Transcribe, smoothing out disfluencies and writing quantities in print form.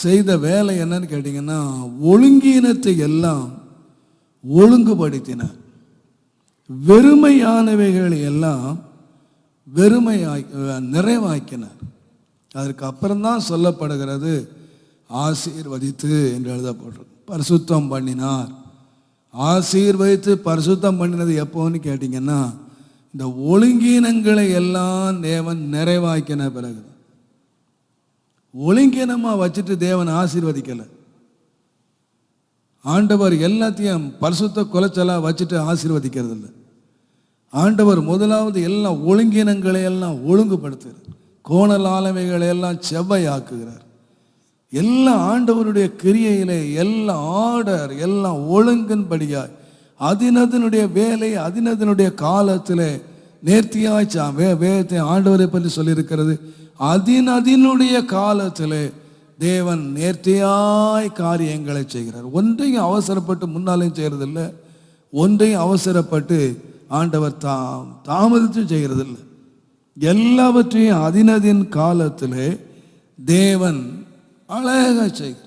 செய்த வேலை என்னன்னு கேட்டிங்கன்னா, ஒழுங்கீனத்தை எல்லாம் ஒழுங்குபடுத்தினார். வெறுமையானவைகள் எல்லாம் நிறைவாக்கினார். அதற்கு அப்புறம்தான் சொல்லப்படுகிறது ஆசீர்வதித்து என்று எழுதப்பட்டிருக்கு. பரிசுத்தம் பண்ணினார். ஆசீர்வதித்து பரிசுத்தம் பண்ணினது எப்போன்னு கேட்டிங்கன்னா, இந்த ஒழுங்கீனங்களை எல்லாம் தேவன் நிறைவாக்கின பிறகு. ஒழுங்கீனமாக வச்சுட்டு தேவன் ஆசீர்வதிக்கலை. ஆண்டவர் எல்லாத்தையும் பரிசுத்த குலைச்சலாக வச்சுட்டு ஆசீர்வதிக்கிறது இல்லை. ஆண்டவர் முதலாவது எல்லாம் ஒழுங்கினங்களை எல்லாம் ஒழுங்குபடுத்துகிறார். கோணல் ஆலமைகளை எல்லாம் செவ்வையாக்குகிறார். எல்லாம் ஆண்டவருடைய கிரியையிலே எல்லாம் ஆர்டர், எல்லாம் ஒழுங்கின்படியாய் அதனுடைய வேலை அதனுடைய காலத்தில் நேர்த்தியாய்ச்சா. வேதத்தை ஆண்டவரை பற்றி சொல்லியிருக்கிறது. அதனுடைய காலத்தில் தேவன் நேர்த்தியாய் காரியங்களை செய்கிறார். ஒன்றையும் அவசரப்பட்டு முன்னாலையும் செய்கிறதில்லை, ஒன்றையும் அவசரப்பட்டு ஆண்டவர் தாமதித்து செய்கிறதில்லை. எல்லாவற்றையும் அதன் காலத்தில் தேவன் அழகாக செய்கிறார்.